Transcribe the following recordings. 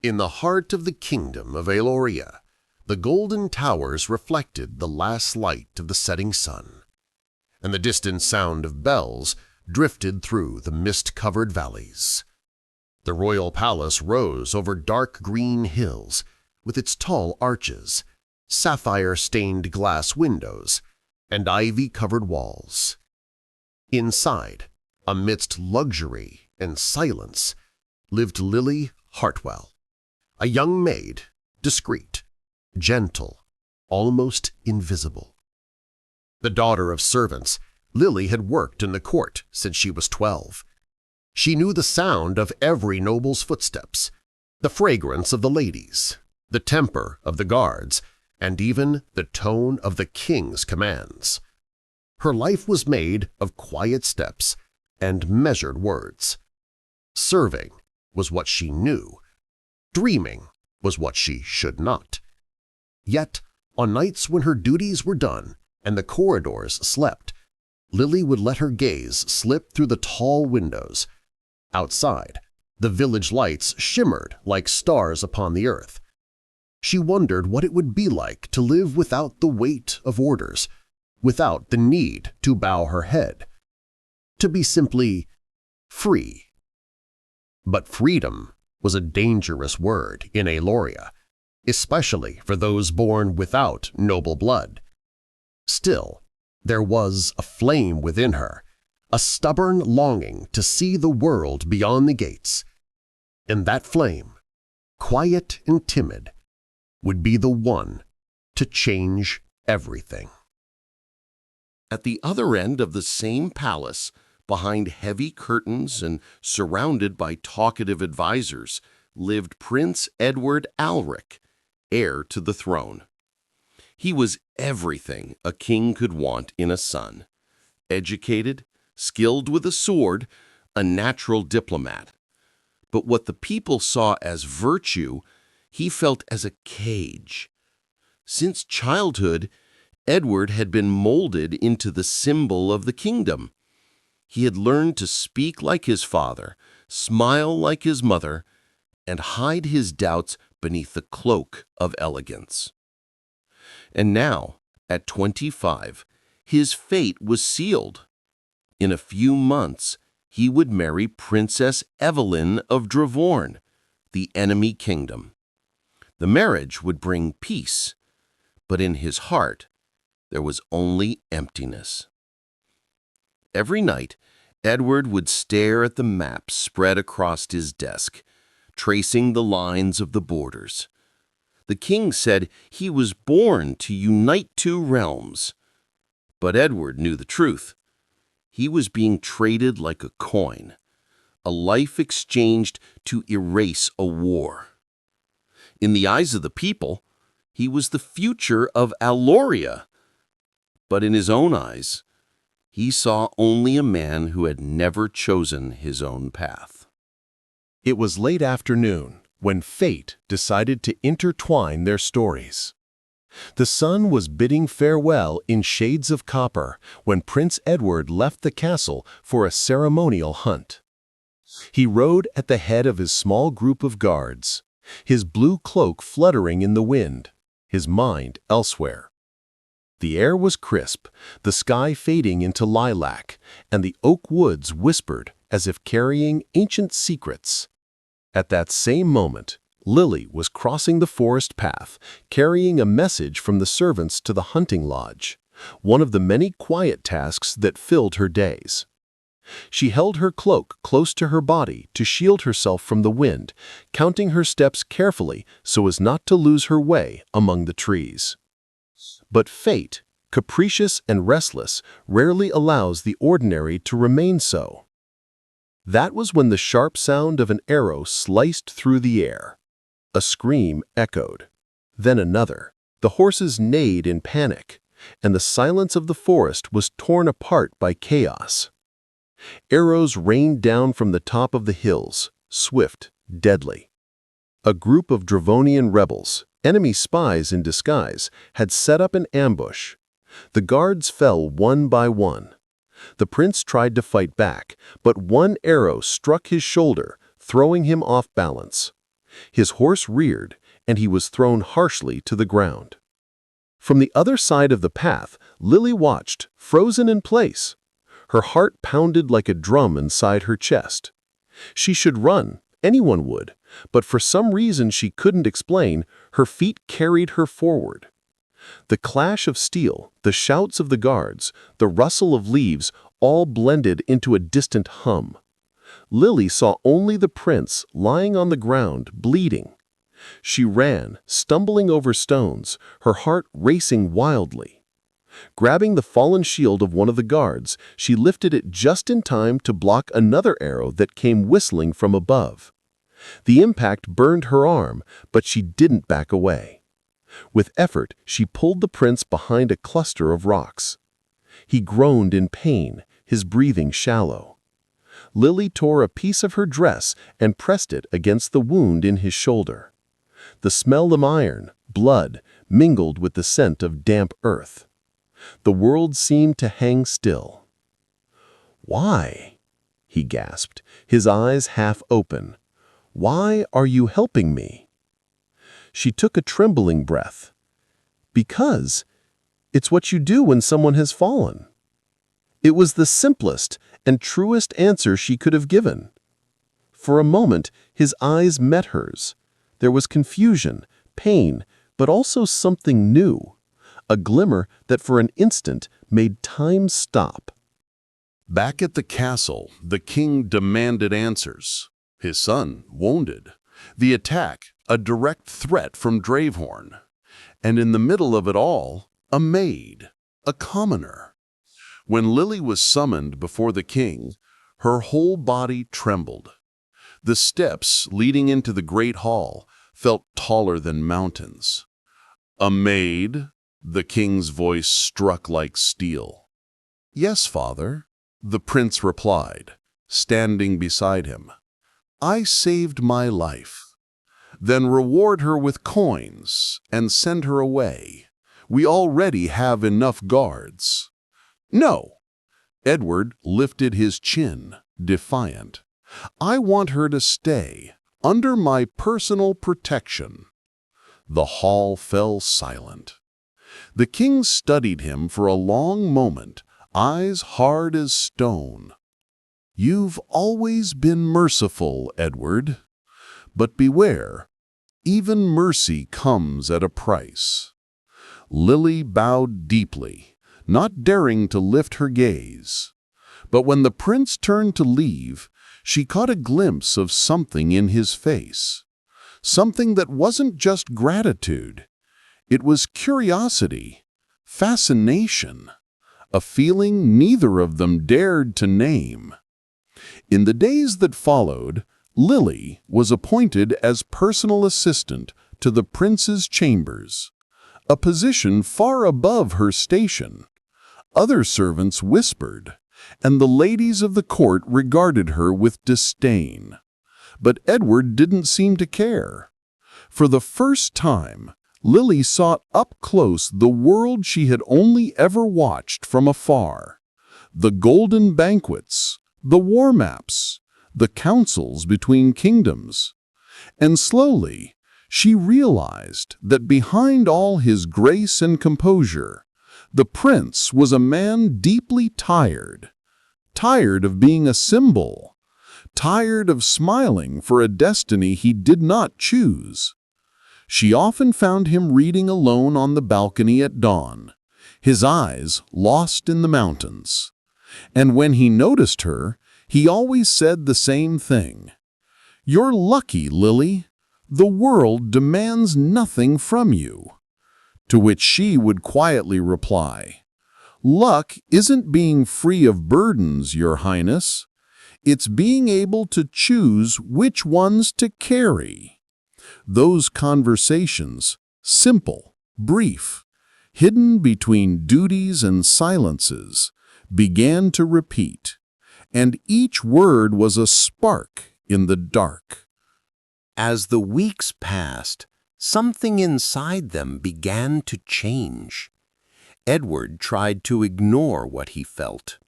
In the heart of the kingdom of Aloria, the golden towers reflected the last light of the setting sun, and the distant sound of bells drifted through the mist-covered valleys. The royal palace rose over dark green hills with its tall arches, sapphire-stained glass windows, and ivy-covered walls. Inside, amidst luxury and silence, lived Lily Hartwell, a young maid, discreet, gentle, almost invisible. The daughter of servants, Lily had worked in the court since she was 12. She knew the sound of every noble's footsteps, the fragrance of the ladies, the temper of the guards, and even the tone of the king's commands. Her life was made of quiet steps and measured words. Serving was what she knew. Dreaming was what she should not. Yet, on nights when her duties were done and the corridors slept, Lily would let her gaze slip through the tall windows. Outside, the village lights shimmered like stars upon the earth. She wondered what it would be like to live without the weight of orders, without the need to bow her head, to be simply free. But freedom was a dangerous word in Aloria, especially for those born without noble blood. Still, there was a flame within her, a stubborn longing to see the world beyond the gates. And that flame, quiet and timid, would be the one to change everything. At the other end of the same palace, behind heavy curtains and surrounded by talkative advisors, lived Prince Edward Alric, heir to the throne. He was everything a king could want in a son: educated, skilled with a sword, a natural diplomat. But what the people saw as virtue, he felt as a cage. Since childhood, Edward had been molded into the symbol of the kingdom. He had learned to speak like his father, smile like his mother, and hide his doubts beneath the cloak of elegance. And now, at 25, his fate was sealed. In a few months, he would marry Princess Evelyn of Dravorn, the enemy kingdom. The marriage would bring peace, but in his heart there was only emptiness. Every night, Edward would stare at the maps spread across his desk, tracing the lines of the borders. The king said he was born to unite two realms. But Edward knew the truth. He was being traded like a coin, a life exchanged to erase a war. In the eyes of the people, he was the future of Aloria. But in his own eyes, he saw only a man who had never chosen his own path. It was late afternoon when fate decided to intertwine their stories. The sun was bidding farewell in shades of copper when Prince Edward left the castle for a ceremonial hunt. He rode at the head of his small group of guards, his blue cloak fluttering in the wind, his mind elsewhere. The air was crisp, the sky fading into lilac, and the oak woods whispered as if carrying ancient secrets. At that same moment, Lily was crossing the forest path, carrying a message from the servants to the hunting lodge, one of the many quiet tasks that filled her days. She held her cloak close to her body to shield herself from the wind, counting her steps carefully so as not to lose her way among the trees. But fate, capricious and restless, rarely allows the ordinary to remain so. That was when the sharp sound of an arrow sliced through the air. A scream echoed. Then another. The horses neighed in panic, and the silence of the forest was torn apart by chaos. Arrows rained down from the top of the hills, swift, deadly. A group of Dravonian rebels, enemy spies in disguise, had set up an ambush. The guards fell one by one. The prince tried to fight back, but one arrow struck his shoulder, throwing him off balance. His horse reared, and he was thrown harshly to the ground. From the other side of the path, Lily watched, frozen in place. Her heart pounded like a drum inside her chest. She should run, anyone would, but for some reason she couldn't explain, her feet carried her forward. The clash of steel, the shouts of the guards, the rustle of leaves, all blended into a distant hum. Lily saw only the prince lying on the ground, bleeding. She ran, stumbling over stones, her heart racing wildly. Grabbing the fallen shield of one of the guards, she lifted it just in time to block another arrow that came whistling from above. The impact burned her arm, but she didn't back away. With effort, she pulled the prince behind a cluster of rocks. He groaned in pain, his breathing shallow. Lily tore a piece of her dress and pressed it against the wound in his shoulder. The smell of iron, blood, mingled with the scent of damp earth. The world seemed to hang still. "Why?" he gasped, his eyes half open. "Why are you helping me?" She took a trembling breath. "Because it's what you do when someone has fallen." It was the simplest and truest answer she could have given. For a moment, his eyes met hers. There was confusion, pain, but also something new, a glimmer that for an instant made time stop. Back at the castle, the king demanded answers. His son, wounded. The attack, a direct threat from Dravehorn. And in the middle of it all, a maid, a commoner. When Lily was summoned before the king, her whole body trembled. The steps leading into the great hall felt taller than mountains. "A maid?" The king's voice struck like steel. "Yes, father," the prince replied, standing beside him. "I saved my life. Then reward her with coins and send her away. We already have enough guards." "No." Edward lifted his chin, defiant. "I want her to stay, under my personal protection." The hall fell silent. The king studied him for a long moment, eyes hard as stone. "You've always been merciful, Edward. But beware, even mercy comes at a price." Lily bowed deeply, not daring to lift her gaze. But when the prince turned to leave, she caught a glimpse of something in his face. Something that wasn't just gratitude. It was curiosity, fascination, a feeling neither of them dared to name. In the days that followed, Lily was appointed as personal assistant to the prince's chambers, a position far above her station. Other servants whispered, and the ladies of the court regarded her with disdain. But Edward didn't seem to care. For the first time, Lily saw up close the world she had only ever watched from afar. The golden banquets, the war maps, the councils between kingdoms. And slowly, she realized that behind all his grace and composure, the prince was a man deeply tired. Tired of being a symbol. Tired of smiling for a destiny he did not choose. She often found him reading alone on the balcony at dawn, his eyes lost in the mountains. And when he noticed her, he always said the same thing. "You're lucky, Lily. The world demands nothing from you." To which she would quietly reply, "Luck isn't being free of burdens, Your Highness. It's being able to choose which ones to carry." Those conversations, simple, brief, hidden between duties and silences, began to repeat, and each word was a spark in the dark. As the weeks passed, something inside them began to change. Edward tried to ignore what he felt.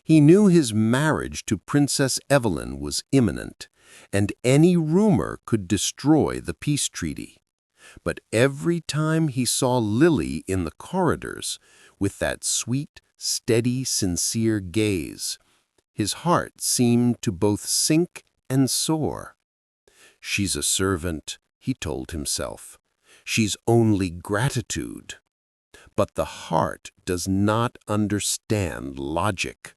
He knew his marriage to Princess Evelyn was imminent, and any rumor could destroy the peace treaty. But every time he saw Lily in the corridors, with that sweet, steady, sincere gaze, his heart seemed to both sink and soar. "She's a servant," he told himself. "She's only gratitude." But the heart does not understand logic,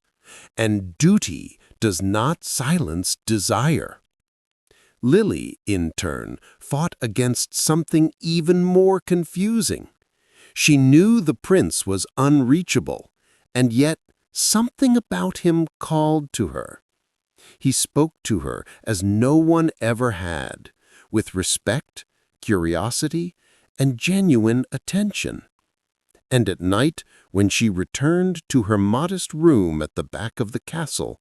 and duty does not silence desire. Lily, in turn, fought against something even more confusing. She knew the prince was unreachable, and yet something about him called to her. He spoke to her as no one ever had, with respect, curiosity, and genuine attention. And at night, when she returned to her modest room at the back of the castle,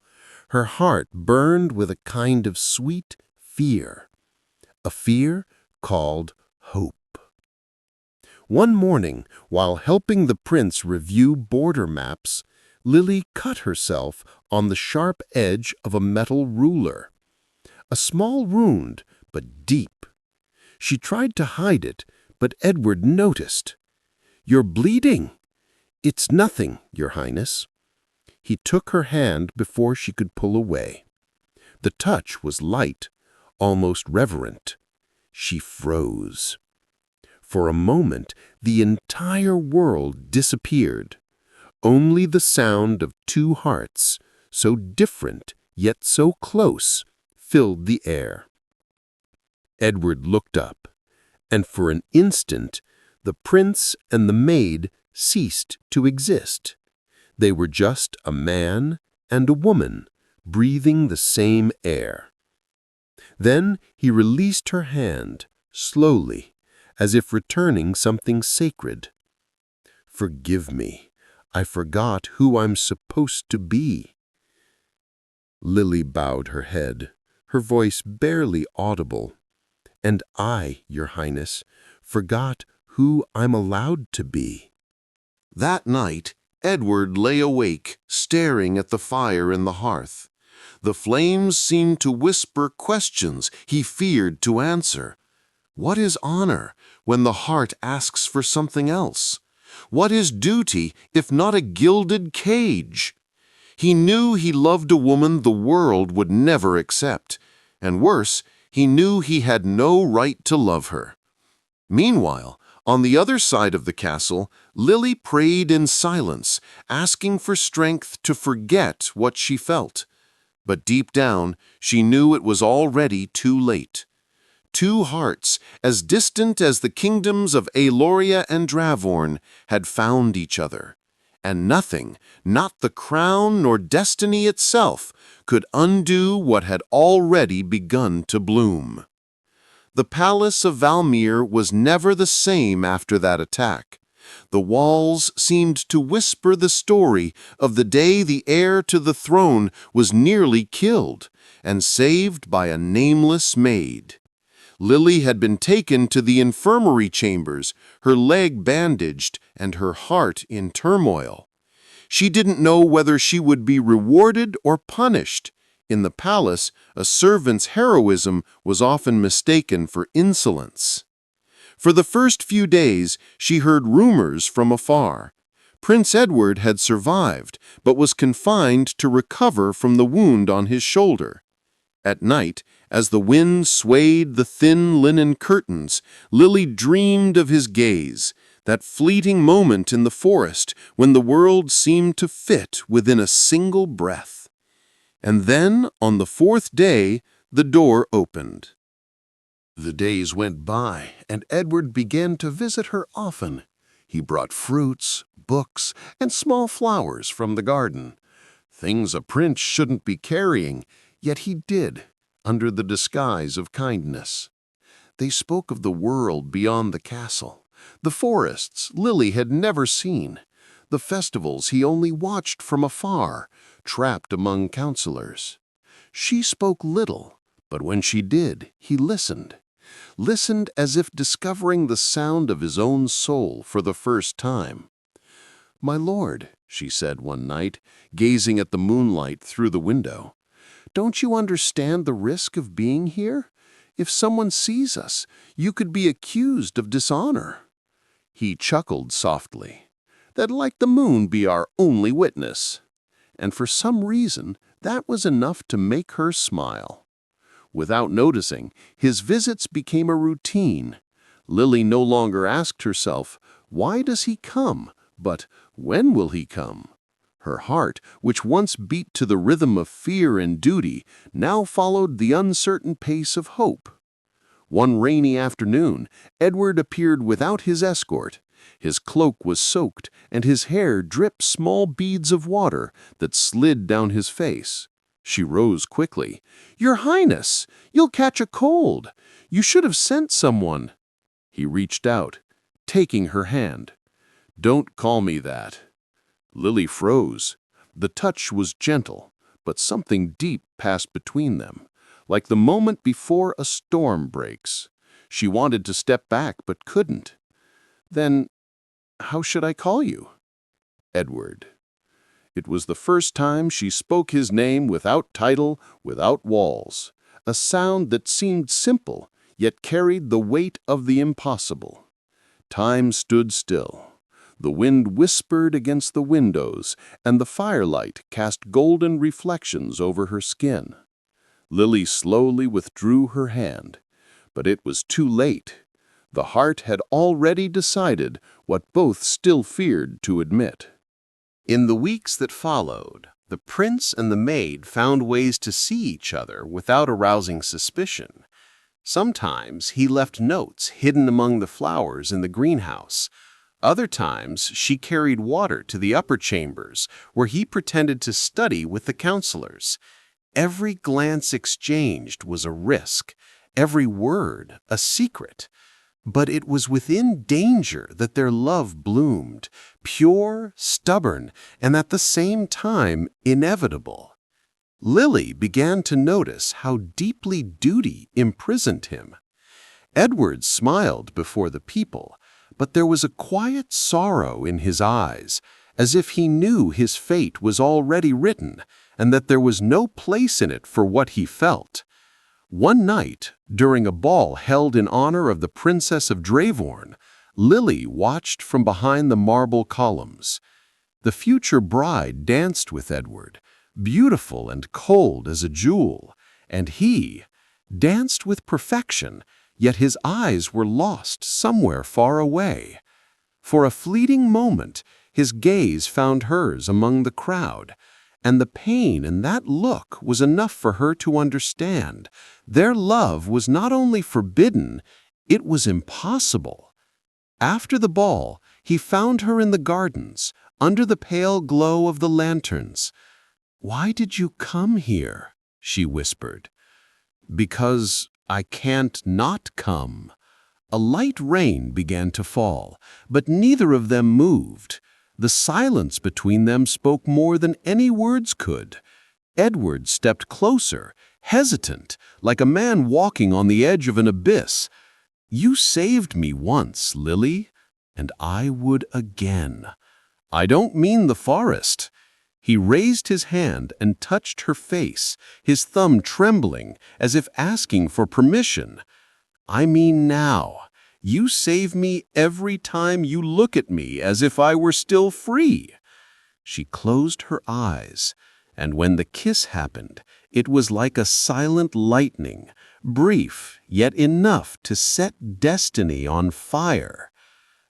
her heart burned with a kind of sweet fear, a fear called hope. One morning, while helping the prince review border maps, Lily cut herself on the sharp edge of a metal ruler. A small wound, but deep. She tried to hide it, but Edward noticed. "You're bleeding." "It's nothing, Your Highness." He took her hand before she could pull away. The touch was light, almost reverent. She froze. For a moment, the entire world disappeared. Only the sound of two hearts, so different yet so close, filled the air. Edward looked up, and for an instant, the prince and the maid ceased to exist. They were just a man and a woman, breathing the same air. Then he released her hand, slowly, as if returning something sacred. "Forgive me. I forgot who I'm supposed to be." Lily bowed her head, her voice barely audible. "And I, Your Highness, forgot who I'm allowed to be." That night, Edward lay awake, staring at the fire in the hearth. The flames seemed to whisper questions he feared to answer. What is honor when the heart asks for something else? What is duty if not a gilded cage? He knew he loved a woman the world would never accept, and worse, he knew he had no right to love her. Meanwhile, on the other side of the castle, Lily prayed in silence, asking for strength to forget what she felt. But deep down, she knew it was already too late. Two hearts, as distant as the kingdoms of Eloria and Dravorn, had found each other. And nothing, not the crown nor destiny itself, could undo what had already begun to bloom. The palace of Valmir was never the same after that attack. The walls seemed to whisper the story of the day the heir to the throne was nearly killed and saved by a nameless maid. Lily had been taken to the infirmary chambers, her leg bandaged and her heart in turmoil. She didn't know whether she would be rewarded or punished. In the palace, a servant's heroism was often mistaken for insolence. For the first few days, she heard rumors from afar. Prince Edward had survived, but was confined to recover from the wound on his shoulder. At night, as the wind swayed the thin linen curtains, Lily dreamed of his gaze, that fleeting moment in the forest when the world seemed to fit within a single breath. And then, on the fourth day, the door opened. The days went by, and Edward began to visit her often. He brought fruits, books, and small flowers from the garden. Things a prince shouldn't be carrying, yet he did, under the disguise of kindness. They spoke of the world beyond the castle, the forests Lily had never seen, the festivals he only watched from afar, trapped among counselors. She spoke little, but when she did, he listened as if discovering the sound of his own soul for the first time. "My lord," she said one night, gazing at the moonlight through the window, Don't you understand the risk of being here? If someone sees us, you could be accused of dishonor." He chuckled softly. "That like the moon be our only witness." And for some reason, that was enough to make her smile. Without noticing, his visits became a routine. Lily no longer asked herself, "Why does he come?" but "When will he come?" Her heart, which once beat to the rhythm of fear and duty, now followed the uncertain pace of hope. One rainy afternoon, Edward appeared without his escort. His cloak was soaked, and his hair dripped small beads of water that slid down his face. She rose quickly. "Your Highness, you'll catch a cold. You should have sent someone." He reached out, taking her hand. "Don't call me that." Lily froze. The touch was gentle, but something deep passed between them, like the moment before a storm breaks. She wanted to step back, but couldn't. "Then, how should I call you?" "Edward." It was the first time she spoke his name without title, without walls. A sound that seemed simple, yet carried the weight of the impossible. Time stood still. The wind whispered against the windows, and the firelight cast golden reflections over her skin. Lily slowly withdrew her hand, but it was too late. The heart had already decided what both still feared to admit. In the weeks that followed, the prince and the maid found ways to see each other without arousing suspicion. Sometimes he left notes hidden among the flowers in the greenhouse. Other times she carried water to the upper chambers, where he pretended to study with the counselors. Every glance exchanged was a risk, every word a secret. But it was within danger that their love bloomed, pure, stubborn, and at the same time inevitable. Lily began to notice how deeply duty imprisoned him. Edward smiled before the people, but there was a quiet sorrow in his eyes, as if he knew his fate was already written, and that there was no place in it for what he felt. One night, during a ball held in honor of the Princess of Dravorn, Lily watched from behind the marble columns. The future bride danced with Edward, beautiful and cold as a jewel, and he danced with perfection, yet his eyes were lost somewhere far away. For a fleeting moment, his gaze found hers among the crowd, and the pain in that look was enough for her to understand. Their love was not only forbidden, it was impossible. After the ball, he found her in the gardens, under the pale glow of the lanterns. "Why did you come here?" she whispered. "Because I can't not come." A light rain began to fall, but neither of them moved. The silence between them spoke more than any words could. Edward stepped closer, hesitant, like a man walking on the edge of an abyss. "You saved me once, Lily, and I would again. I don't mean the forest." He raised his hand and touched her face, his thumb trembling, as if asking for permission. "I mean now. You save me every time you look at me as if I were still free." She closed her eyes, and when the kiss happened, it was like a silent lightning, brief, yet enough to set destiny on fire.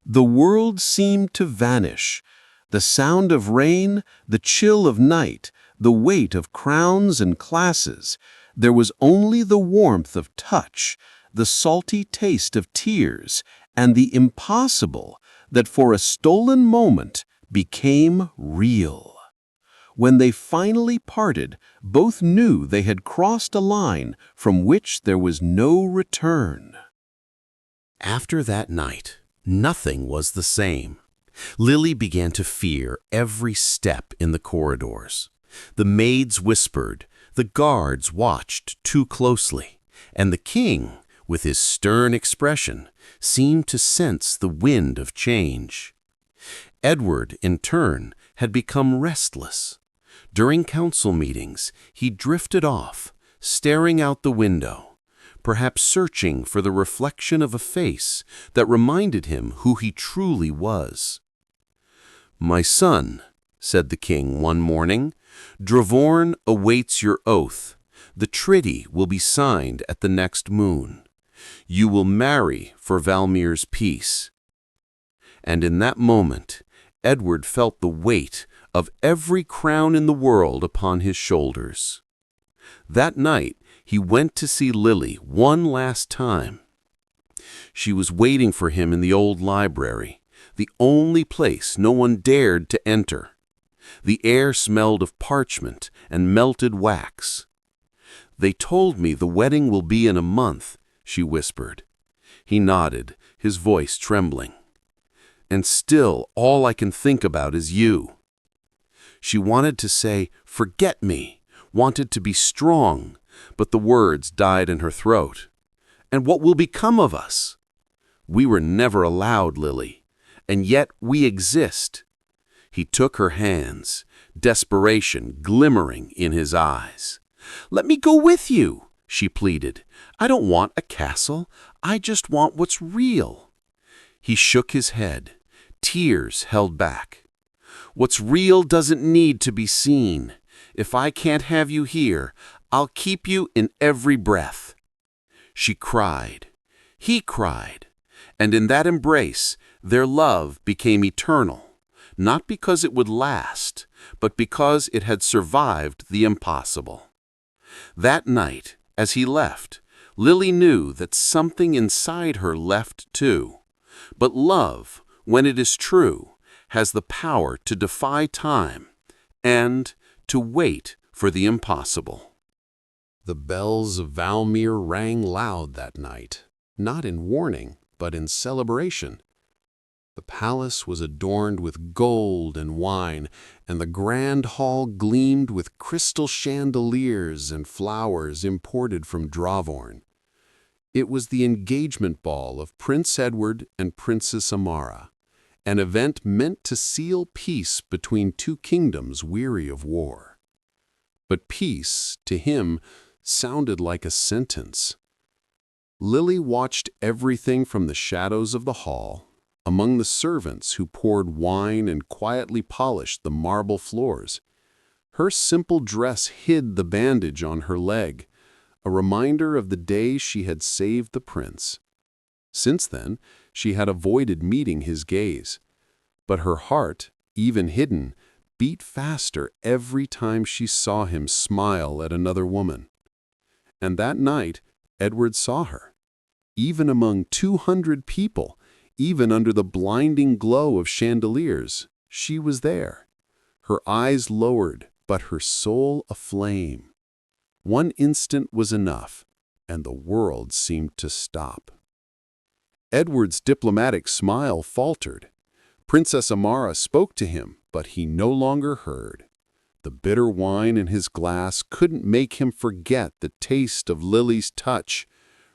The world seemed to vanish. The sound of rain, the chill of night, the weight of crowns and classes. There was only the warmth of touch, the salty taste of tears, and the impossible that for a stolen moment became real. When they finally parted, both knew they had crossed a line from which there was no return. After that night, nothing was the same. Lily began to fear every step in the corridors. The maids whispered, the guards watched too closely, and the king, with his stern expression, seemed to sense the wind of change. Edward, in turn, had become restless. During council meetings, he drifted off, staring out the window, perhaps searching for the reflection of a face that reminded him who he truly was. "My son," said the king one morning, "Dravorn awaits your oath. The treaty will be signed at the next moon. You will marry for Valmir's peace." And in that moment, Edward felt the weight of every crown in the world upon his shoulders. That night, he went to see Lily one last time. She was waiting for him in the old library, the only place no one dared to enter. The air smelled of parchment and melted wax. "They told me the wedding will be in a month," she whispered. He nodded, his voice trembling. "And still, all I can think about is you." She wanted to say, "Forget me," wanted to be strong, but the words died in her throat. "And what will become of us?" "We were never allowed, Lily, and yet we exist." He took her hands, desperation glimmering in his eyes. "Let me go with you," she pleaded. "I don't want a castle. I just want what's real." He shook his head, tears held back. "What's real doesn't need to be seen. If I can't have you here, I'll keep you in every breath." She cried. He cried. And in that embrace, their love became eternal. Not because it would last, but because it had survived the impossible. That night, as he left, Lily knew that something inside her left too. But love, when it is true, has the power to defy time and to wait for the impossible. The bells of Valmir rang loud that night, not in warning, but in celebration. The palace was adorned with gold and wine, and the grand hall gleamed with crystal chandeliers and flowers imported from Dravorn. It was the engagement ball of Prince Edward and Princess Amara, an event meant to seal peace between two kingdoms weary of war. But peace, to him, sounded like a sentence. Lily watched everything from the shadows of the hall, among the servants who poured wine and quietly polished the marble floors. Her simple dress hid the bandage on her leg, a reminder of the day she had saved the prince. Since then, she had avoided meeting his gaze. But her heart, even hidden, beat faster every time she saw him smile at another woman. And that night, Edward saw her. Even among 200 people, even under the blinding glow of chandeliers, she was there. Her eyes lowered, but her soul aflame. One instant was enough, and the world seemed to stop. Edward's diplomatic smile faltered. Princess Amara spoke to him, but he no longer heard. The bitter wine in his glass couldn't make him forget the taste of Lily's touch,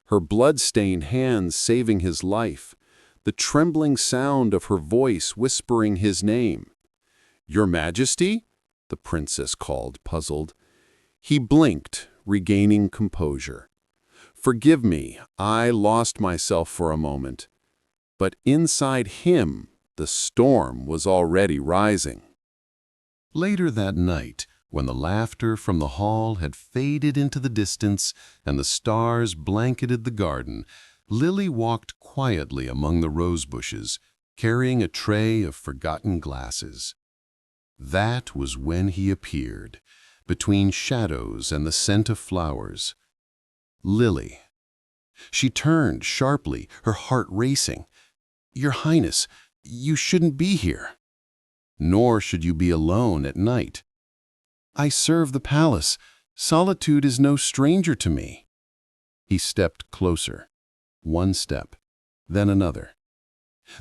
her blood-stained hands saving his life, the trembling sound of her voice whispering his name. "Your Majesty?" the princess called, puzzled. He blinked, regaining composure. "Forgive me, I lost myself for a moment." But inside him, the storm was already rising. Later that night, when the laughter from the hall had faded into the distance and the stars blanketed the garden, Lily walked quietly among the rose bushes, carrying a tray of forgotten glasses. That was when he appeared, between shadows and the scent of flowers. Lily. She turned sharply, her heart racing. "Your Highness, you shouldn't be here. Nor should you be alone at night. I serve the palace. Solitude is no stranger to me." He stepped closer. One step, then another.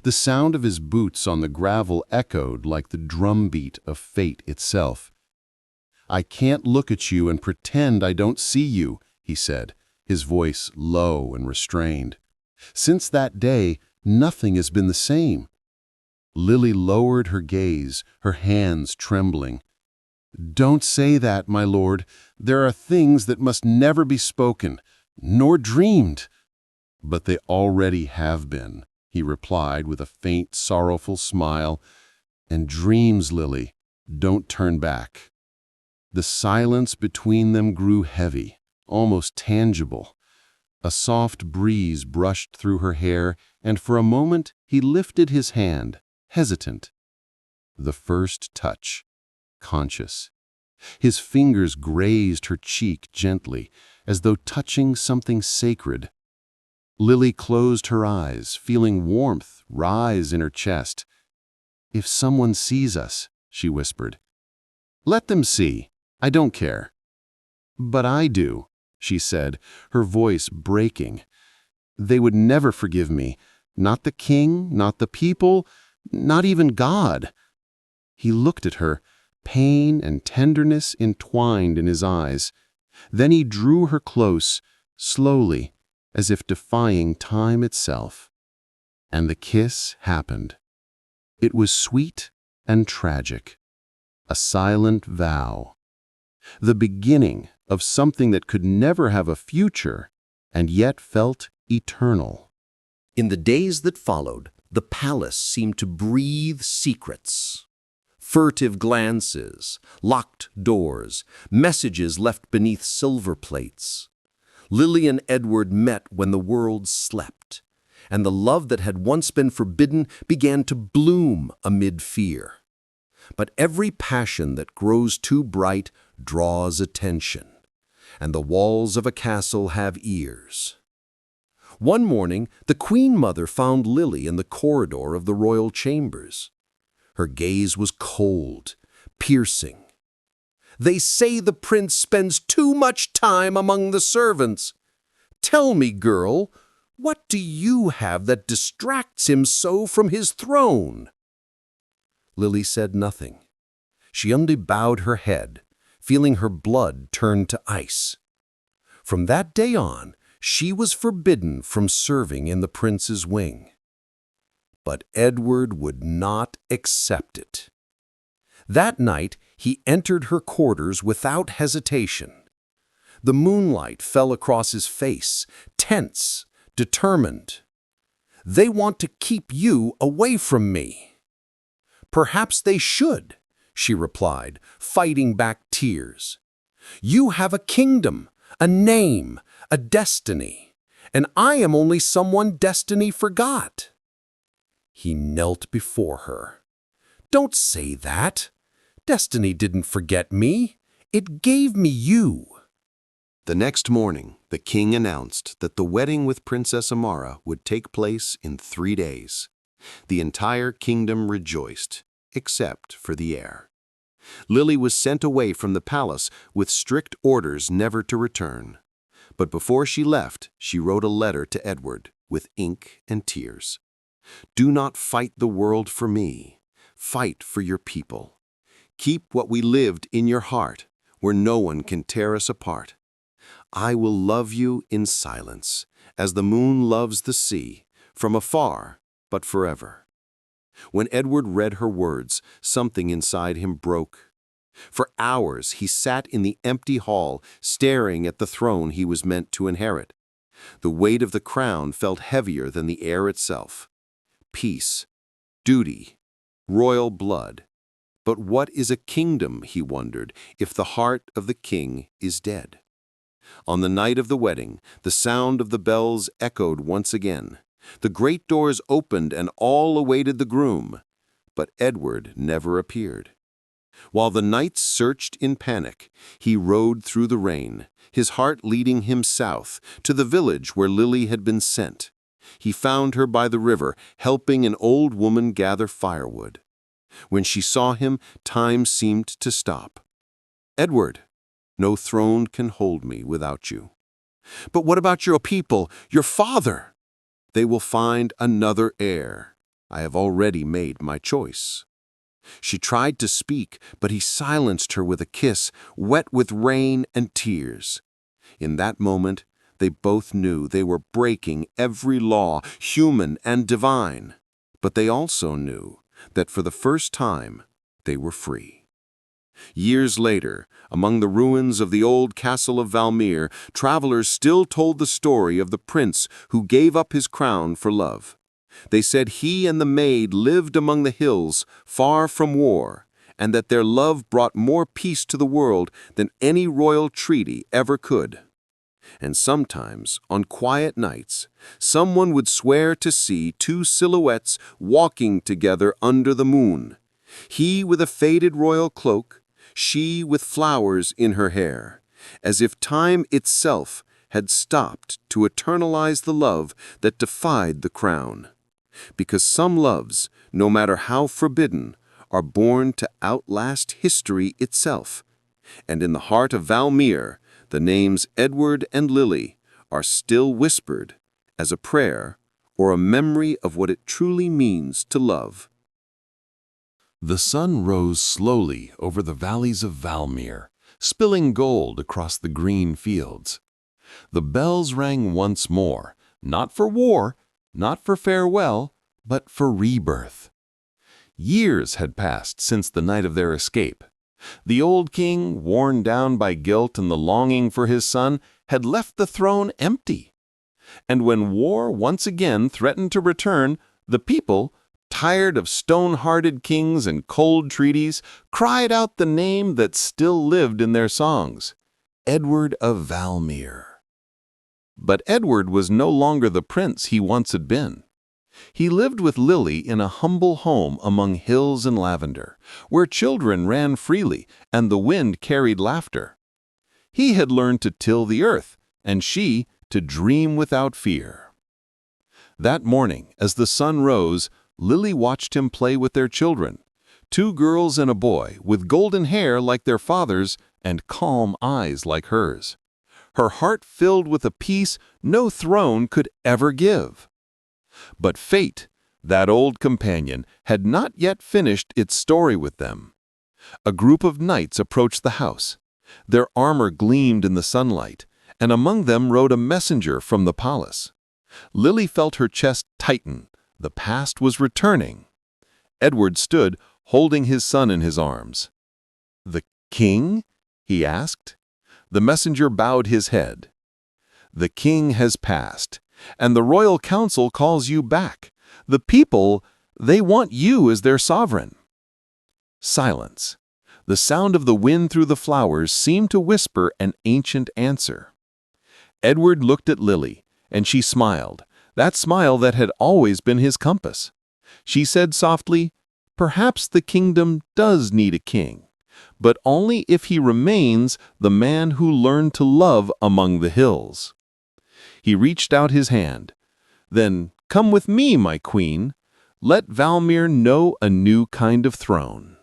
The sound of his boots on the gravel echoed like the drumbeat of fate itself. "I can't look at you and pretend I don't see you," he said, his voice low and restrained. "Since that day, nothing has been the same." Lily lowered her gaze, her hands trembling. "Don't say that, my lord. There are things that must never be spoken, nor dreamed." "But they already have been," he replied with a faint, sorrowful smile. "And dreams, Lily, don't turn back." The silence between them grew heavy, almost tangible. A soft breeze brushed through her hair, and for a moment he lifted his hand, hesitant. The first touch, conscious. His fingers grazed her cheek gently, as though touching something sacred. Lily closed her eyes, feeling warmth rise in her chest. "If someone sees us," she whispered. "Let them see. I don't care." "But I do," she said, her voice breaking. "They would never forgive me. Not the king, not the people, not even God." He looked at her, pain and tenderness entwined in his eyes. Then he drew her close, slowly, as if defying time itself. And the kiss happened. It was sweet and tragic. A silent vow. The beginning of something that could never have a future, and yet felt eternal. In the days that followed, the palace seemed to breathe secrets. Furtive glances, locked doors, messages left beneath silver plates. Lily and Edward met when the world slept, and the love that had once been forbidden began to bloom amid fear. But every passion that grows too bright draws attention, and the walls of a castle have ears. One morning, the Queen Mother found Lily in the corridor of the royal chambers. Her gaze was cold, piercing. "They say the prince spends too much time among the servants. Tell me, girl, what do you have that distracts him so from his throne?" Lily said nothing. She only bowed her head, feeling her blood turn to ice. From that day on, she was forbidden from serving in the prince's wing. But Edward would not accept it. That night, he entered her quarters without hesitation. The moonlight fell across his face, tense, determined. "They want to keep you away from me." "Perhaps they should," she replied, fighting back tears. "You have a kingdom, a name, a destiny, and I am only someone destiny forgot." He knelt before her. "Don't say that. Destiny didn't forget me. It gave me you." The next morning, the king announced that the wedding with Princess Amara would take place in 3 days. The entire kingdom rejoiced, except for the heir. Lily was sent away from the palace with strict orders never to return. But before she left, she wrote a letter to Edward with ink and tears. "Do not fight the world for me. Fight for your people. Keep what we lived in your heart, where no one can tear us apart. I will love you in silence, as the moon loves the sea, from afar, but forever." When Edward read her words, something inside him broke. For hours he sat in the empty hall, staring at the throne he was meant to inherit. The weight of the crown felt heavier than the air itself. Peace, duty, royal blood. But what is a kingdom, he wondered, if the heart of the king is dead? On the night of the wedding, the sound of the bells echoed once again. The great doors opened and all awaited the groom. But Edward never appeared. While the knights searched in panic, he rode through the rain, his heart leading him south, to the village where Lily had been sent. He found her by the river, helping an old woman gather firewood. When she saw him, time seemed to stop. "Edward, no throne can hold me without you." "But what about your people, your father?" "They will find another heir. I have already made my choice." She tried to speak, but he silenced her with a kiss, wet with rain and tears. In that moment, they both knew they were breaking every law, human and divine. But they also knew that for the first time, they were free. Years later, among the ruins of the old castle of Valmir, travelers still told the story of the prince who gave up his crown for love. They said he and the maid lived among the hills, far from war, and that their love brought more peace to the world than any royal treaty ever could. And sometimes, on quiet nights, someone would swear to see two silhouettes walking together under the moon, he with a faded royal cloak, she with flowers in her hair, as if time itself had stopped to eternalize the love that defied the crown. Because some loves, no matter how forbidden, are born to outlast history itself. And in the heart of Valmir, the names Edward and Lily are still whispered as a prayer or a memory of what it truly means to love. The sun rose slowly over the valleys of Valmir, spilling gold across the green fields. The bells rang once more, not for war, not for farewell, but for rebirth. Years had passed since the night of their escape. The old king, worn down by guilt and the longing for his son, had left the throne empty. And when war once again threatened to return, the people, tired of stone-hearted kings and cold treaties, cried out the name that still lived in their songs, Edward of Valmir. But Edward was no longer the prince he once had been. He lived with Lily in a humble home among hills and lavender, where children ran freely and the wind carried laughter. He had learned to till the earth, and she to dream without fear. That morning, as the sun rose, Lily watched him play with their children, two girls and a boy with golden hair like their father's and calm eyes like hers. Her heart filled with a peace no throne could ever give. But fate, that old companion, had not yet finished its story with them. A group of knights approached the house. Their armor gleamed in the sunlight, and among them rode a messenger from the palace. Lily felt her chest tighten. The past was returning. Edward stood, holding his son in his arms. "The king?" he asked. The messenger bowed his head. "The king has passed, and the royal council calls you back. The people, they want you as their sovereign." Silence. The sound of the wind through the flowers seemed to whisper an ancient answer. Edward looked at Lily, and she smiled, that smile that had always been his compass. She said softly, "Perhaps the kingdom does need a king, but only if he remains the man who learned to love among the hills." He reached out his hand. "Then come with me, my queen. Let Valmir know a new kind of throne."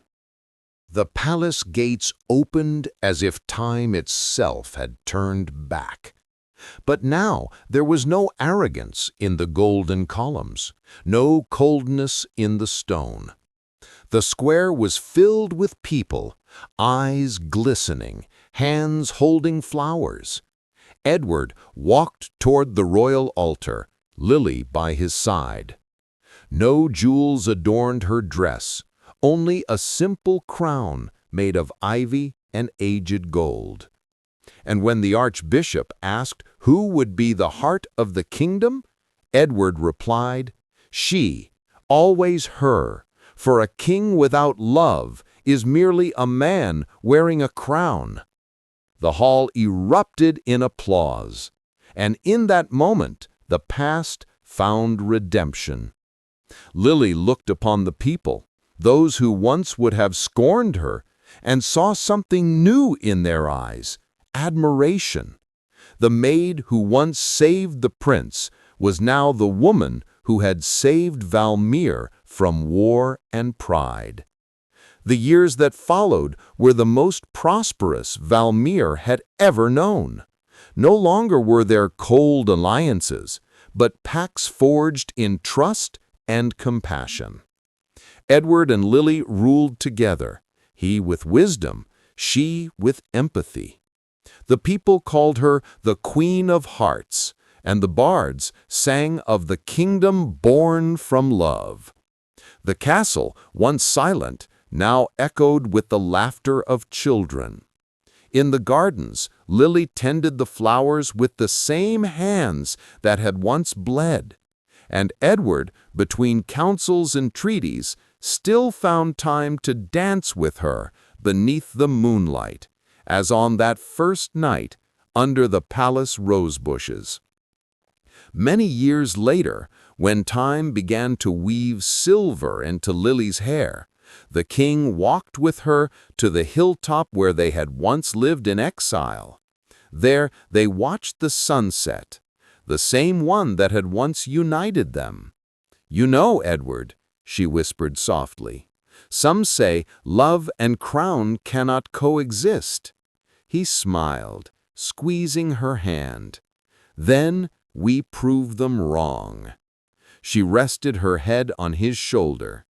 The palace gates opened as if time itself had turned back. But now there was no arrogance in the golden columns, no coldness in the stone. The square was filled with people, eyes glistening, hands holding flowers. Edward walked toward the royal altar, Lily by his side. No jewels adorned her dress, only a simple crown made of ivy and aged gold. And when the archbishop asked who would be the heart of the kingdom, Edward replied, "She, always her, for a king without love is merely a man wearing a crown." The hall erupted in applause, and in that moment the past found redemption. Lily looked upon the people, those who once would have scorned her, and saw something new in their eyes, admiration. The maid who once saved the prince was now the woman who had saved Valmir from war and pride. The years that followed were the most prosperous Valmir had ever known. No longer were there cold alliances, but pacts forged in trust and compassion. Edward and Lily ruled together, he with wisdom, she with empathy. The people called her the Queen of Hearts, and the bards sang of the kingdom born from love. The castle, once silent, now echoed with the laughter of children. In the gardens, Lily tended the flowers with the same hands that had once bled, and Edward, between counsels and treaties, still found time to dance with her beneath the moonlight, as on that first night under the palace rose bushes. Many years later, when time began to weave silver into Lily's hair, the king walked with her to the hilltop where they had once lived in exile. There they watched the sunset, the same one that had once united them. "You know, Edward," she whispered softly, "some say love and crown cannot coexist." He smiled, squeezing her hand. "Then we prove them wrong." She rested her head on his shoulder.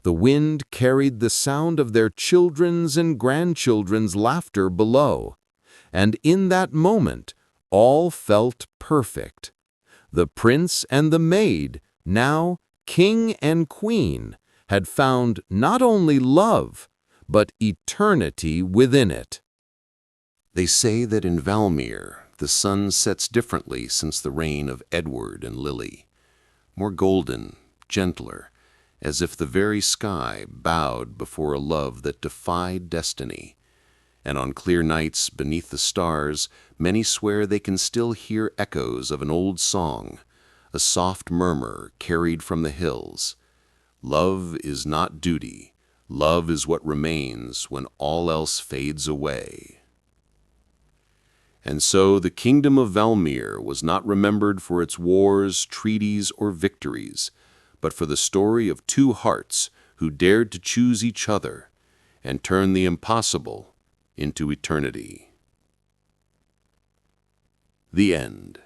The wind carried the sound of their children's and grandchildren's laughter below, and in that moment all felt perfect. The prince and the maid, now king and queen, had found not only love, but eternity within it. They say that in Valmere the sun sets differently since the reign of Edward and Lily, more golden, gentler, as if the very sky bowed before a love that defied destiny. And on clear nights beneath the stars, many swear they can still hear echoes of an old song, a soft murmur carried from the hills. Love is not duty. Love is what remains when all else fades away. And so the kingdom of Valmere was not remembered for its wars, treaties, or victories, but for the story of two hearts who dared to choose each other and turn the impossible into eternity. The end.